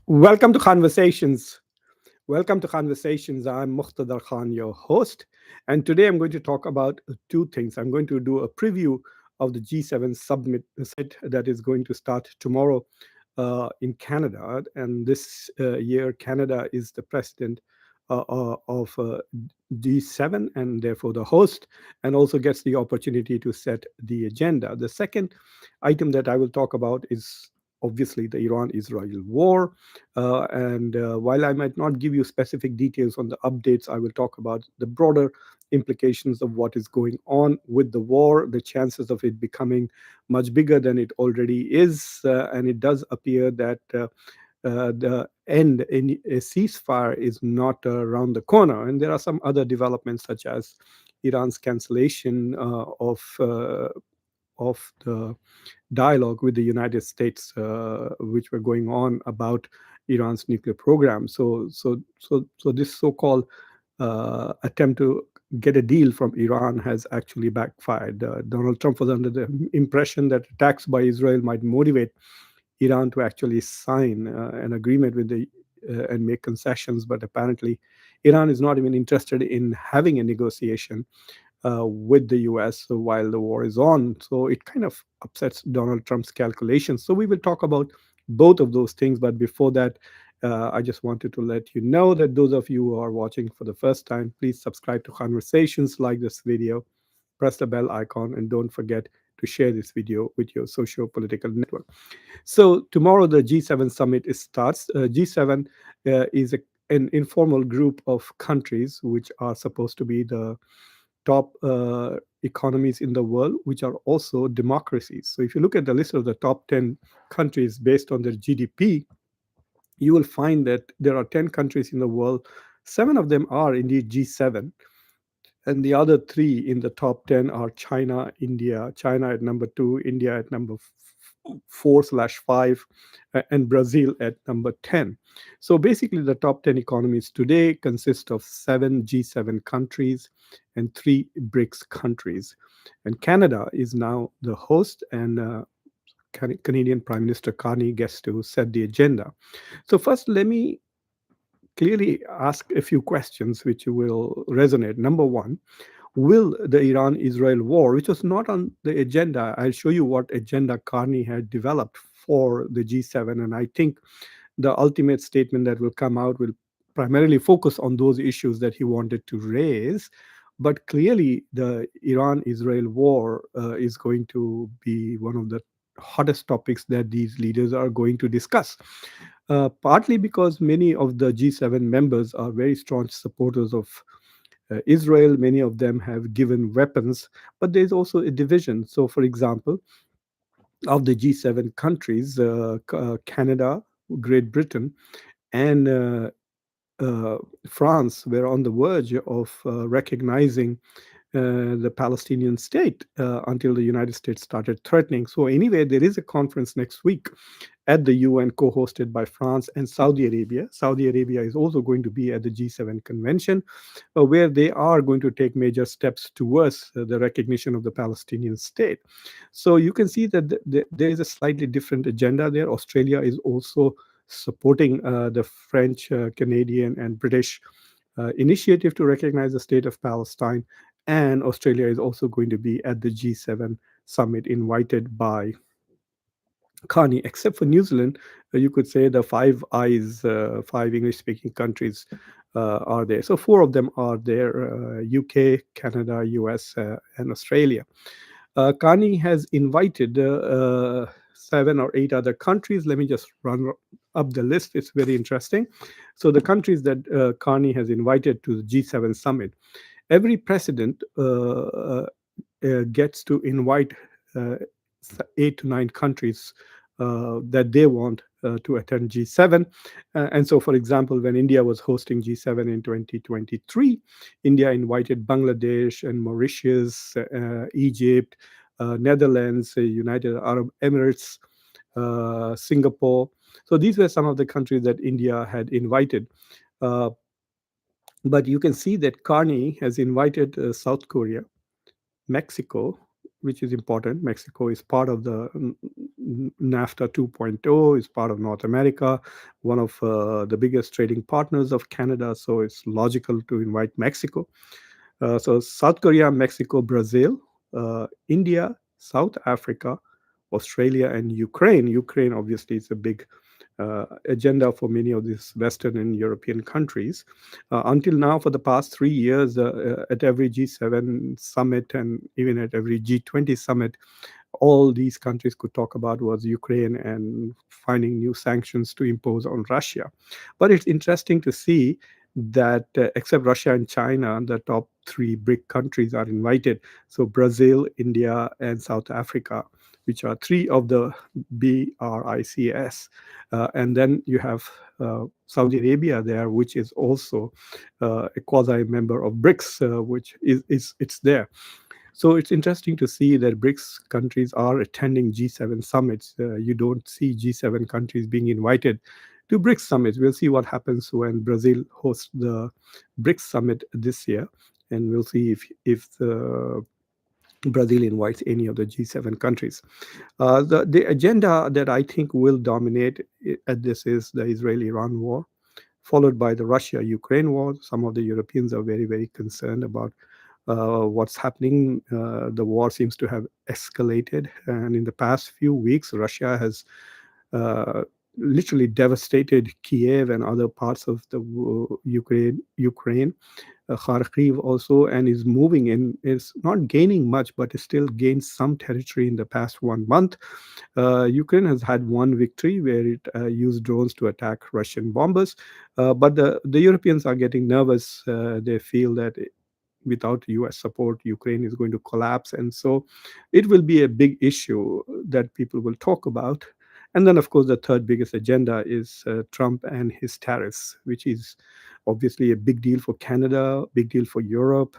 Welcome to Conversations. Welcome to Conversations. I'm Muqtedar Khan, your host. And today I'm going to talk about two things. I'm going to do a preview of the G7 summit that is going to start tomorrow in Canada. And this year, Canada is the president of G7 and therefore the host, and also gets the opportunity to set the agenda. The second item that I will talk about is obviously the Iran Israel war. And while I might not give you specific details on the updates, I will talk about the broader implications of what is going on with the war, the chances of it becoming much bigger than it already is. And it does appear that the end in a ceasefire is not around the corner. And there are some other developments, such as Iran's cancellation of the dialogue with the United States, which were going on about Iran's nuclear program. So this so-called attempt to get a deal from Iran has actually backfired. Donald Trump was under the impression that attacks by Israel might motivate Iran to actually sign an agreement with the and make concessions, but apparently Iran is not even interested in having a negotiation with the US while the war is on. So it kind of upsets Donald Trump's calculations. So we will talk about both of those things. But before that, I just wanted to let you know that those of you who are watching for the first time, please subscribe to Conversations, like this video, press the bell icon, and don't forget to share this video with your socio-political network. So tomorrow the G7 summit starts. G7 is an informal group of countries which are supposed to be the top economies in the world, which are also democracies. So if you look at the list of the top 10 countries based on their GDP, you will find that there are 10 countries in the world. Seven of them are indeed G7, and the other three in the top 10 are China, India, China at number two, India at number 4/5, and Brazil at number 10. So basically, the top 10 economies today consist of seven G7 countries and three BRICS countries. And Canada is now the host, and Canadian Prime Minister Carney gets to set the agenda. So, first, let me clearly ask a few questions which will resonate. Number one, will the Iran Israel war, which was not on the agenda, I'll show you what agenda Carney had developed for the G7. And I think the ultimate statement that will come out will primarily focus on those issues that he wanted to raise. But clearly, the Iran Israel war is going to be one of the hottest topics that these leaders are going to discuss. Partly because many of the G7 members are very strong supporters of Israel. Many of them have given weapons, but there's also a division. So, for example, of the G7 countries, Canada, Great Britain, and uh, France were on the verge of recognizing the Palestinian state until the United States started threatening. So, anyway, there is a conference next week at the UN, co hosted by France and Saudi Arabia. Saudi Arabia is also going to be at the G7 convention, where they are going to take major steps towards the recognition of the Palestinian state. So you can see that there is a slightly different agenda there. Australia is also supporting the French, Canadian, and British initiative to recognize the state of Palestine. And Australia is also going to be at the G7 summit, invited by Carney, except for New Zealand. You could say the Five Eyes, five English speaking countries are there. So four of them are there: UK, Canada, US, and Australia. Carney has invited seven or eight other countries. Let me just run up the list. It's very interesting. So the countries that Carney has invited to the G7 summit, every president gets to invite uh, 8 to 9 countries that they want to attend G7. And so, for example, when India was hosting G7 in 2023, India invited Bangladesh and Mauritius, Egypt, Netherlands, United Arab Emirates, Singapore. So these were some of the countries that India had invited. Uh, but you can see that Carney has invited South Korea, Mexico, which is important. Mexico is part of the NAFTA 2.0, is part of North America, one of the biggest trading partners of Canada. So it's logical to invite Mexico. So South Korea, Mexico, Brazil, India, South Africa, Australia, and Ukraine. Ukraine obviously is a big agenda for many of these Western and European countries. Until now, for the past 3 years, at every G7 summit and even at every G20 summit, all these countries could talk about was Ukraine and finding new sanctions to impose on Russia. But it's interesting to see that except Russia and China, the top three BRIC countries are invited. So Brazil, India, and South Africa, which are three of the BRICS. And then you have Saudi Arabia there, which is also a quasi member of BRICS, which is it's there. So it's interesting to see that BRICS countries are attending G7 summits. You don't see G7 countries being invited to BRICS summits. We'll see what happens when Brazil hosts the BRICS summit this year, and we'll see if Brazil invites any of the G7 countries. The agenda that I think will dominate at this is the Israel-Iran war, followed by the Russia-Ukraine war. Some of the Europeans are very, very concerned about what's happening. The war seems to have escalated, and in the past few weeks, Russia has uh, literally devastated Kiev and other parts of the Ukraine, Kharkiv also, and is moving in. Is not gaining much, but it still gained some territory in the past 1 month. Ukraine has had one victory where it used drones to attack Russian bombers, but the Europeans are getting nervous. They feel that without US support, Ukraine is going to collapse. And so it will be a big issue that people will talk about. And then, of course, the third biggest agenda is Trump and his tariffs, which is obviously a big deal for Canada, big deal for Europe.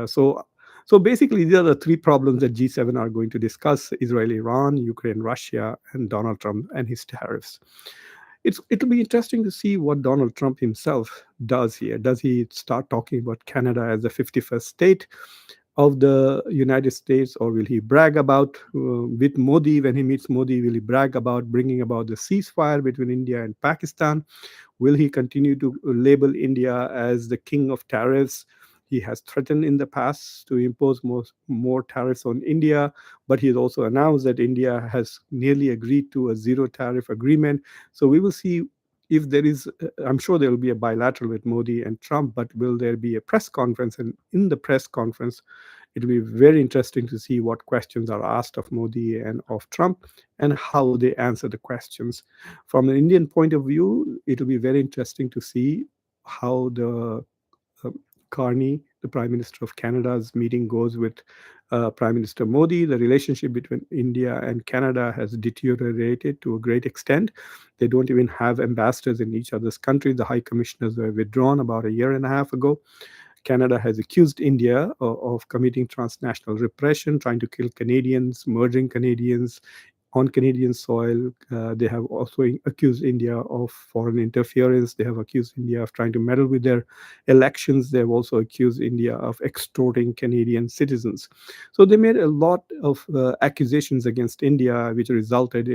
So basically, these are the three problems that G7 are going to discuss: Israel, Iran, Ukraine, Russia, and Donald Trump and his tariffs. It'll be interesting to see what Donald Trump himself does here. Does he start talking about Canada as the 51st state of the United States, or will he brag about with Modi when he meets Modi? Will he brag about bringing about the ceasefire between India and Pakistan? Will he continue to label India as the king of tariffs? He has threatened in the past to impose more tariffs on India, but he has also announced that India has nearly agreed to a zero tariff agreement. So we will see if there is, I'm sure there will be a bilateral with Modi and Trump, but will there be a press conference? And in the press conference, it will be very interesting to see what questions are asked of Modi and of Trump and how they answer the questions. From an Indian point of view, it will be very interesting to see how the uh, Carney, the Prime Minister of Canada's meeting goes with Prime Minister Modi. The relationship between India and Canada has deteriorated to a great extent. They don't even have ambassadors in each other's country. The high commissioners were withdrawn about a year and a half ago. Canada has accused India of committing transnational repression, trying to kill Canadians, murdering Canadians on Canadian soil. They have also accused India of foreign interference. They have accused India of trying to meddle with their elections. They have also accused India of extorting Canadian citizens. So they made a lot of accusations against India, which resulted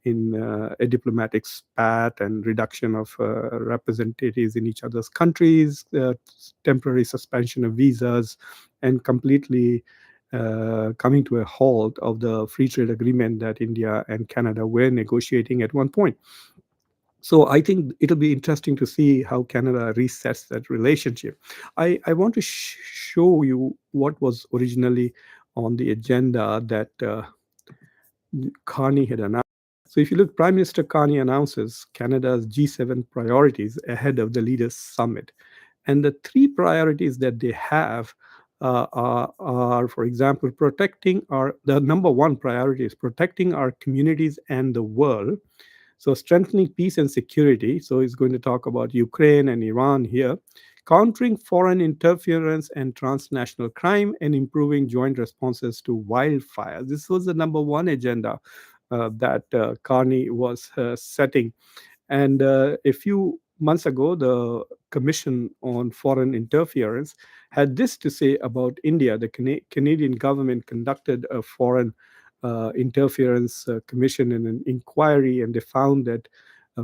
in a diplomatic spat and reduction of representatives in each other's countries, temporary suspension of visas, and completely coming to a halt of the free trade agreement that India and Canada were negotiating at one point. So I think it'll be interesting to see how Canada resets that relationship. I want to show you what was originally on the agenda that Carney had announced. So if you look, Prime Minister Carney announces Canada's G7 priorities ahead of the Leaders Summit. And the three priorities that they have for example, the number one priority is protecting our communities and the world. So strengthening peace and security. So he's going to talk about Ukraine and Iran here. Countering foreign interference and transnational crime, and improving joint responses to wildfires. This was the number one agenda that Carney was setting. And a few months ago, the Commission on Foreign Interference had this to say about India. The Canadian government conducted a foreign interference commission in an inquiry, and they found that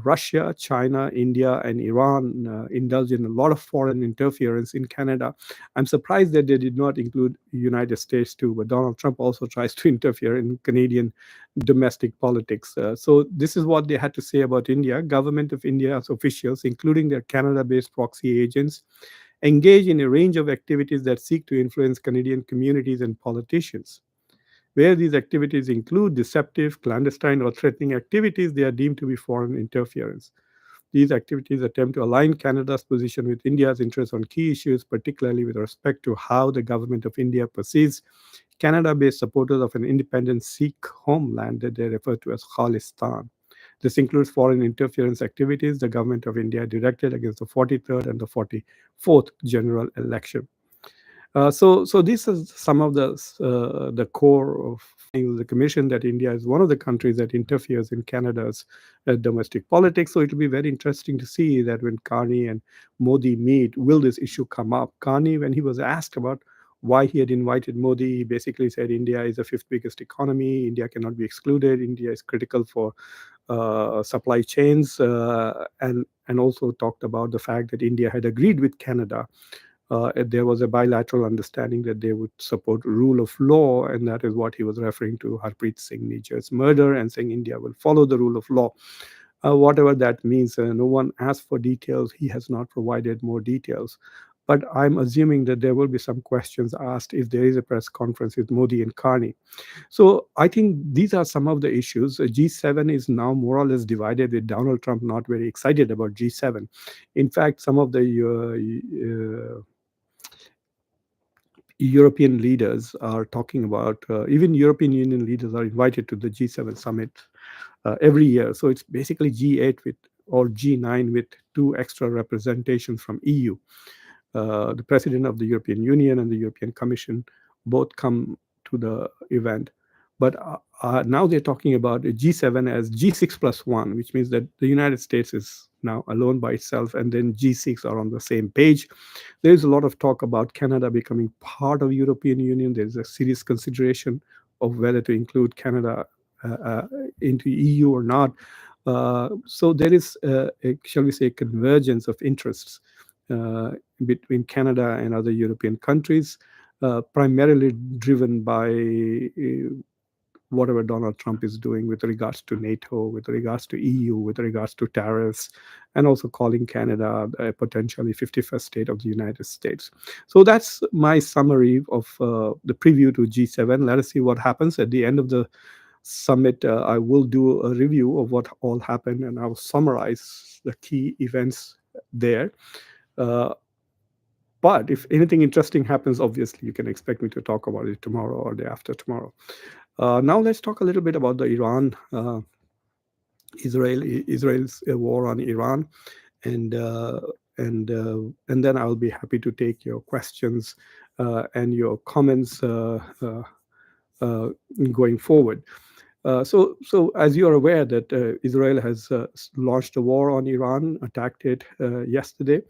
Russia, China, India, and Iran indulge in a lot of foreign interference in Canada. I'm surprised that they did not include the United States too, but Donald Trump also tries to interfere in Canadian domestic politics. So this is what they had to say about India. Government of India's officials, including their Canada-based proxy agents, engage in a range of activities that seek to influence Canadian communities and politicians. Where these activities include deceptive, clandestine, or threatening activities, they are deemed to be foreign interference. These activities attempt to align Canada's position with India's interests on key issues, particularly with respect to how the government of India perceives Canada based supporters of an independent Sikh homeland that they refer to as Khalistan. This includes foreign interference activities the government of India directed against the 43rd and the 44th general election. So this is some of the core of the commission, that India is one of the countries that interferes in Canada's domestic politics. So it will be very interesting to see that when Carney and Modi meet, will this issue come up? Carney, when he was asked about why he had invited Modi, he basically said India is the fifth biggest economy. India cannot be excluded. India is critical for supply chains, and also talked about the fact that India had agreed with Canada. There was a bilateral understanding that they would support rule of law, and that is what he was referring to Harpreet Singh Nijjar's murder, and saying India will follow the rule of law. Whatever that means, no one asked for details. He has not provided more details. But I'm assuming that there will be some questions asked if there is a press conference with Modi and Carney. So I think these are some of the issues. G7 is now more or less divided, with Donald Trump not very excited about G7. In fact, some of the European leaders are talking about, even European Union leaders are invited to the G7 summit every year. So it's basically G8 with or G9 with two extra representations from EU. The president of the European Union and the European Commission both come to the event. But now they're talking about a G7 as G6 plus one, which means that the United States is now alone by itself, and then G6 are on the same page. There's a lot of talk about Canada becoming part of European Union. There's a serious consideration of whether to include Canada uh, uh, into EU or not. So there is, shall we say, convergence of interests uh, between Canada and other European countries, primarily driven by whatever Donald Trump is doing with regards to NATO, with regards to EU, with regards to tariffs, and also calling Canada a potentially 51st state of the United States. So that's my summary of the preview to G7. Let us see what happens at the end of the summit. I will do a review of what all happened, and I'll summarize the key events there. Uh, but if anything interesting happens, obviously you can expect me to talk about it tomorrow or the after tomorrow. Now let's talk a little bit about the Israel's war on Iran, and uh, and then I'll be happy to take your questions and your comments uh, going forward. So as you are aware that Israel has launched a war on Iran, attacked it yesterday,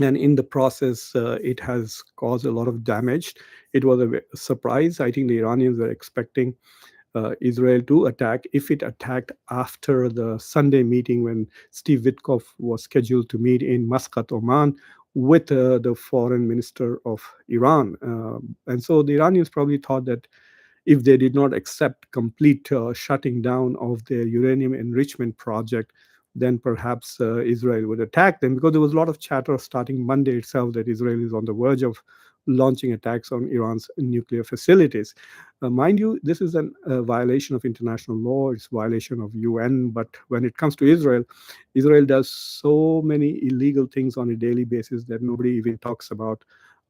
and in the process, it has caused a lot of damage. It was a surprise. I think the Iranians were expecting Israel to attack. If it attacked after the Sunday meeting when Steve Witkoff was scheduled to meet in Muscat, Oman, with the foreign minister of Iran. And so the Iranians probably thought that if they did not accept complete shutting down of their uranium enrichment project, then perhaps Israel would attack them, because there was a lot of chatter starting Monday itself that Israel is on the verge of launching attacks on Iran's nuclear facilities. Mind you, this is a violation of international law, it's a violation of UN, but when it comes to Israel, Israel does so many illegal things on a daily basis that nobody even talks about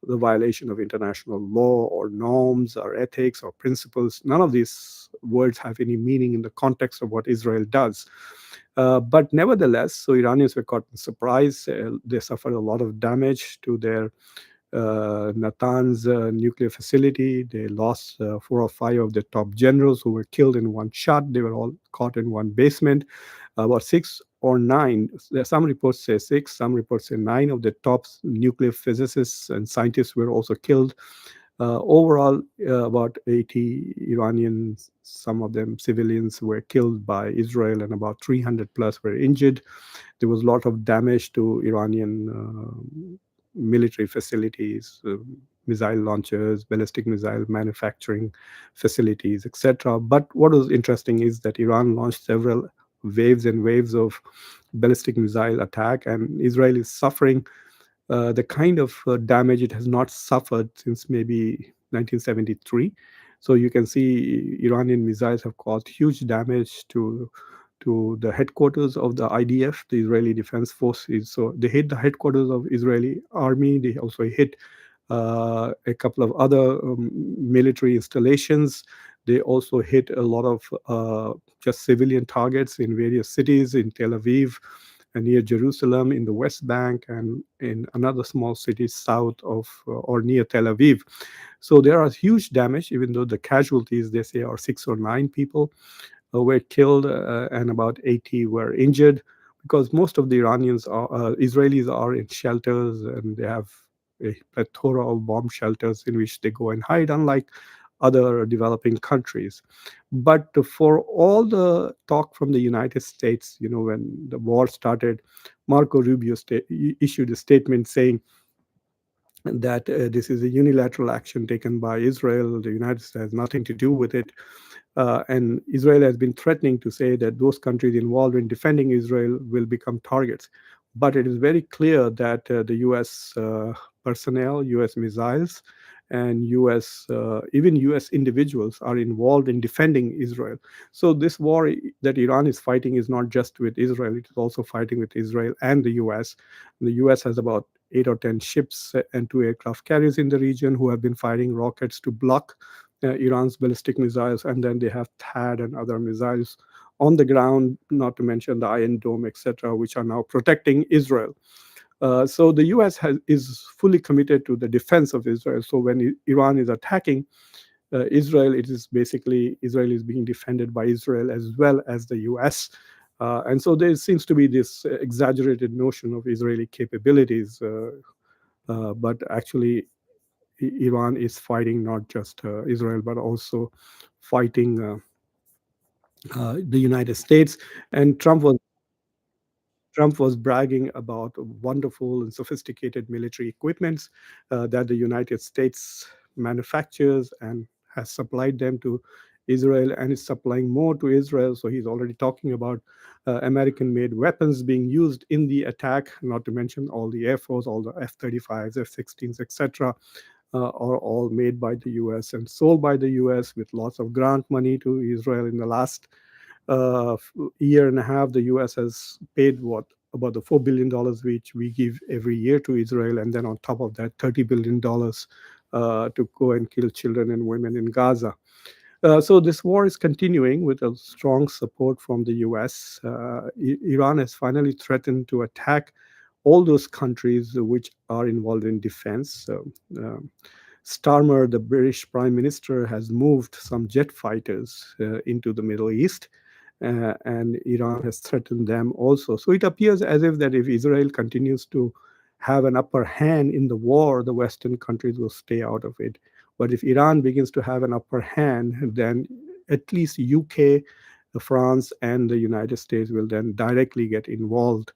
the violation of international law or norms or ethics or principles. None of these words have any meaning in the context of what Israel does. But nevertheless, so Iranians were caught in surprise. They suffered a lot of damage to their Natanz nuclear facility. They lost 4 or 5 of their top generals who were killed in one shot. They were all caught in one basement. About 6 or 9, some reports say 6, some reports say 9 of the top nuclear physicists and scientists were also killed. Overall, about 80 Iranians, some of them civilians, were killed by Israel, and about 300 plus were injured. There was a lot of damage to Iranian military facilities, missile launchers, ballistic missile manufacturing facilities, etc. But what was interesting is that Iran launched several waves and waves of ballistic missile attack, and Israel is suffering the kind of damage it has not suffered since maybe 1973. So you can see Iranian missiles have caused huge damage to the headquarters of the IDF, the Israeli Defense Forces. So they hit the headquarters of Israeli army. They also hit a couple of other military installations. They also hit a lot of just civilian targets in various cities in Tel Aviv and near Jerusalem, in the West Bank, and in another small city south of or near Tel Aviv. So there are huge damage, even though the casualties, they say, are 6 or 9 people were killed and about 80 were injured, because most of the Israelis are in shelters, and they have a plethora of bomb shelters in which they go and hide, unlike other developing countries. But for all the talk from the United States, when the war started, Marco Rubio issued a statement saying that this is a unilateral action taken by Israel. The United States has nothing to do with it. And Israel has been threatening to say that those countries involved in defending Israel will become targets. But it is very clear that the US personnel, US missiles, and even US individuals are involved in defending Israel. So this war that Iran is fighting is not just with Israel, it is also fighting with Israel and the US. The US has about 8 or 10 ships and 2 aircraft carriers in the region who have been firing rockets to block Iran's ballistic missiles, and then they have THAAD and other missiles on the ground, not to mention the Iron Dome, etc., which are now protecting Israel. So the U.S. is fully committed to the defense of Israel. So when Iran is attacking Israel, it is basically Israel is being defended by Israel as well as the U.S. And so there seems to be this exaggerated notion of Israeli capabilities, but actually Iran is fighting not just Israel, but also fighting the United States. And Trump was bragging about wonderful and sophisticated military equipments that the United States manufactures and has supplied them to Israel, and is supplying more to Israel. So he's already talking about American-made weapons being used in the attack, not to mention all the Air Force, all the F-35s, F-16s, etc., are all made by the US and sold by the US with lots of grant money to Israel. In the last year and a half, the US has paid about the $4 billion which we give every year to Israel, and then on top of that, $30 billion to go and kill children and women in Gaza. So this war is continuing with a strong support from the US. Iran has finally threatened to attack all those countries which are involved in defense. Starmer, the British Prime Minister, has moved some jet fighters into the Middle East, and Iran has threatened them also. So it appears as if that if Israel continues to have an upper hand in the war, the Western countries will stay out of it. But if Iran begins to have an upper hand, then at least UK, France, and the United States will then directly get involved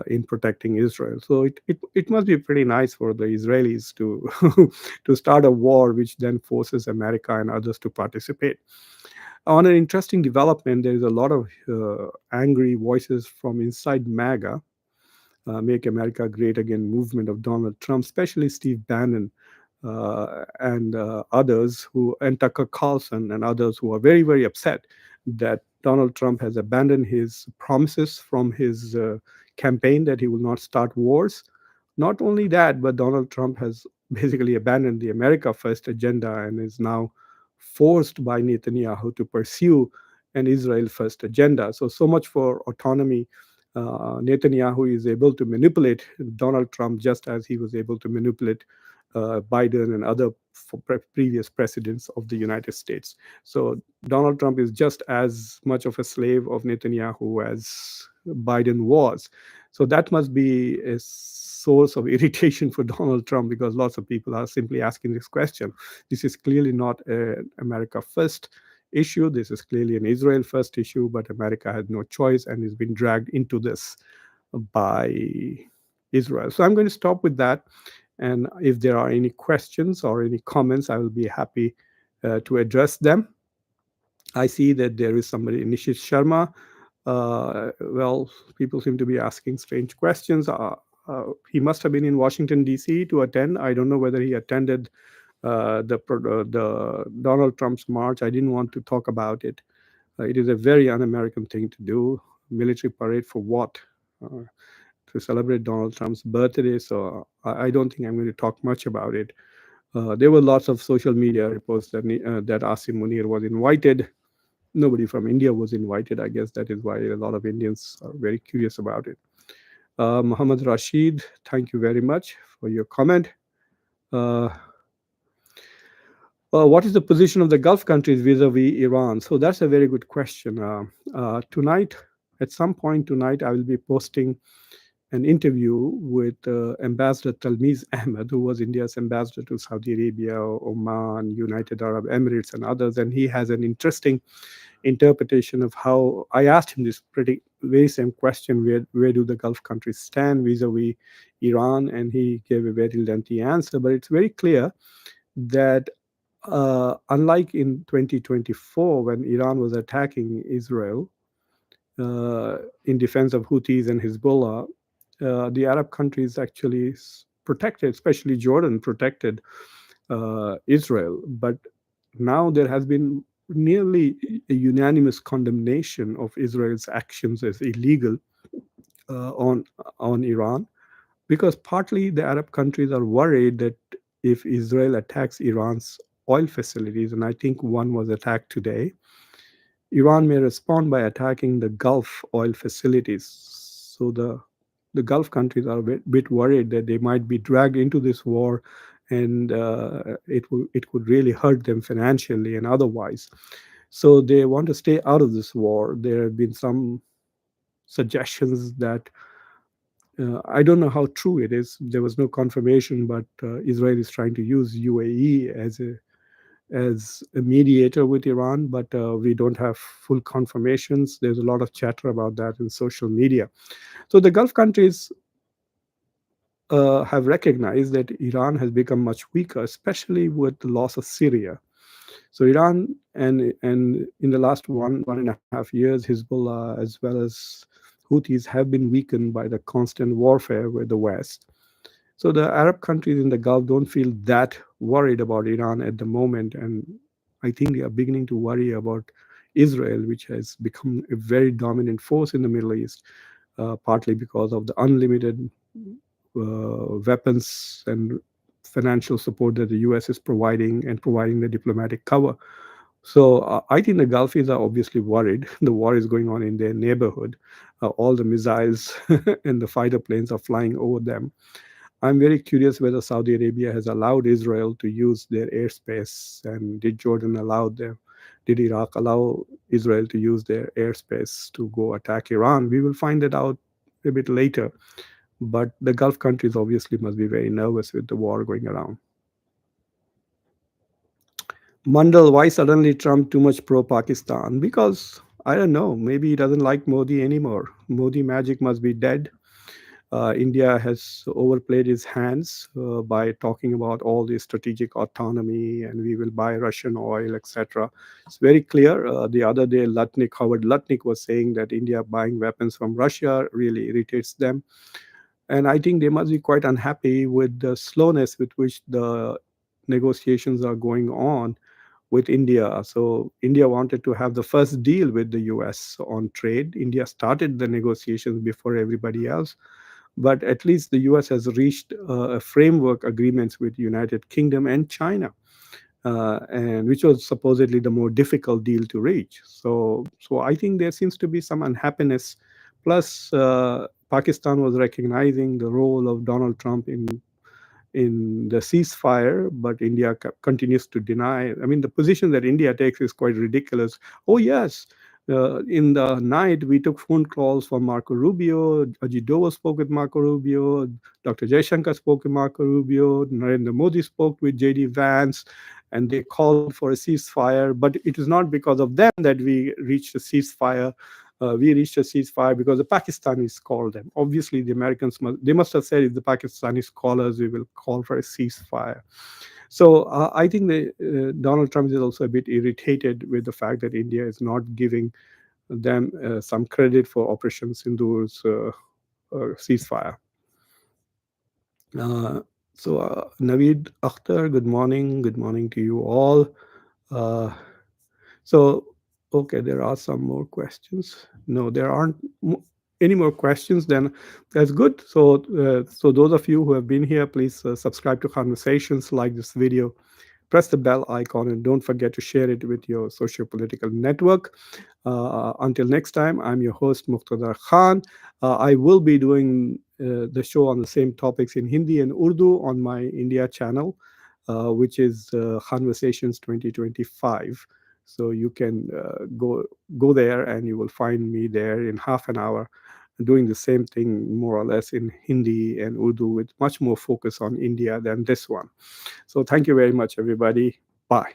in protecting Israel. So it must be pretty nice for the Israelis to to start a war which then forces America and others to participate. On an interesting development, there is a lot of angry voices from inside MAGA, Make America Great Again movement of Donald Trump, especially Steve Bannon and others and Tucker Carlson and others who are very, very upset that Donald Trump has abandoned his promises from his campaign that he will not start wars. Not only that, but Donald Trump has basically abandoned the America First agenda and is now forced by Netanyahu to pursue an Israel First agenda. So much for autonomy Netanyahu is able to manipulate Donald Trump just as he was able to manipulate Biden and other previous presidents of the United States. So Donald Trump is just as much of a slave of Netanyahu as Biden was. So that must be a source of irritation for Donald Trump, because lots of people are simply asking this question. This is clearly not an America first issue. This is clearly an Israel first issue, but America had no choice and is being dragged into this by Israel. So I'm going to stop with that. And if there are any questions or any comments, I will be happy to address them. I see that there is somebody, Nishit Sharma. Well, people seem to be asking strange questions. He must have been in Washington, D.C. to attend. I don't know whether he attended the Donald Trump's march. I didn't want to talk about it. It is a very un-American thing to do. Military parade for what? Uh, to celebrate Donald Trump's birthday. So I don't think I'm going to talk much about it. There were lots of social media reports that Asim Munir was invited. Nobody from India was invited. I guess that is why a lot of Indians are very curious about it. Muhammad Rashid, thank you very much for your comment. Uh, what is the position of the Gulf countries vis-a-vis Iran? So that's a very good question. Tonight, at some point tonight, I will be posting an interview with Ambassador Talmiz Ahmed, who was India's ambassador to Saudi Arabia, Oman, United Arab Emirates, and others. And he has an interesting interpretation of how I asked him this pretty very same question: where do the Gulf countries stand vis-a-vis Iran? And he gave a very lengthy answer. But it's very clear that unlike in 2024 when Iran was attacking Israel in defense of Houthis and Hezbollah, the Arab countries actually protected, especially Jordan, protected Israel. But now there has been nearly a unanimous condemnation of Israel's actions as illegal on Iran, because partly the Arab countries are worried that if Israel attacks Iran's oil facilities, and I think one was attacked today, Iran may respond by attacking the Gulf oil facilities. So the Gulf countries are a bit worried that they might be dragged into this war, and it could really hurt them financially and otherwise. So they want to stay out of this war. There have been some suggestions that I don't know how true it is. There was no confirmation, but Israel is trying to use UAE as a mediator with Iran, but we don't have full confirmations. There's a lot of chatter about that in social media. So the Gulf countries have recognized that Iran has become much weaker, especially with the loss of Syria. So Iran and in the last 1.5 years, Hezbollah as well as Houthis have been weakened by the constant warfare with the West. So the Arab countries in the Gulf don't feel that worried about Iran at the moment, and I think they are beginning to worry about Israel, which has become a very dominant force in the Middle East, partly because of the unlimited weapons and financial support that the U.S. is providing and providing the diplomatic cover. So I think the Gulfies are obviously worried. The war is going on in their neighborhood. All the missiles and the fighter planes are flying over them. I'm very curious whether Saudi Arabia has allowed Israel to use their airspace, and did Jordan allow them? Did Iraq allow Israel to use their airspace to go attack Iran? We will find it out a bit later. But the Gulf countries obviously must be very nervous with the war going around. Mandal, why suddenly Trump too much pro-Pakistan? Because I don't know. Maybe he doesn't like Modi anymore. Modi magic must be dead. India has overplayed his hands by talking about all the strategic autonomy and we will buy Russian oil, etc. It's very clear. The other day, Howard Lutnick was saying that India buying weapons from Russia really irritates them. And I think they must be quite unhappy with the slowness with which the negotiations are going on with India. So India wanted to have the first deal with the US on trade. India started the negotiations before everybody else. But at least the US has reached a framework agreements with United Kingdom and China, and which was supposedly the more difficult deal to reach. So I think there seems to be some unhappiness, Plus, Pakistan was recognizing the role of Donald Trump in the ceasefire, but India continues to deny. I mean, the position that India takes is quite ridiculous. Oh, yes. In the night, we took phone calls from Marco Rubio. Ajit Doval spoke with Marco Rubio. Dr. Jaishankar spoke with Marco Rubio. Narendra Modi spoke with J.D. Vance, and they called for a ceasefire. But it is not because of them that we reached a ceasefire. We reached a ceasefire because the Pakistanis called them. Obviously, the Americans must have said, if the Pakistanis call us, we will call for a ceasefire. So I think Donald Trump is also a bit irritated with the fact that India is not giving them some credit for Operation Sindhur's ceasefire. Uh, Naveed Akhtar, good morning. Good morning to you all. Uh, So, okay, there are some more questions. No, there aren't any more questions. Then that's good. So those of you who have been here, please subscribe to Conversations, like this video, press the bell icon, and don't forget to share it with your socio-political network. Until next time, I'm your host, Muqtedar Khan. I will be doing the show on the same topics in Hindi and Urdu on my India channel, which is Conversations 2025. So you can go there, and you will find me there in half an hour doing the same thing more or less in Hindi and Urdu with much more focus on India than this one. So thank you very much, everybody. Bye.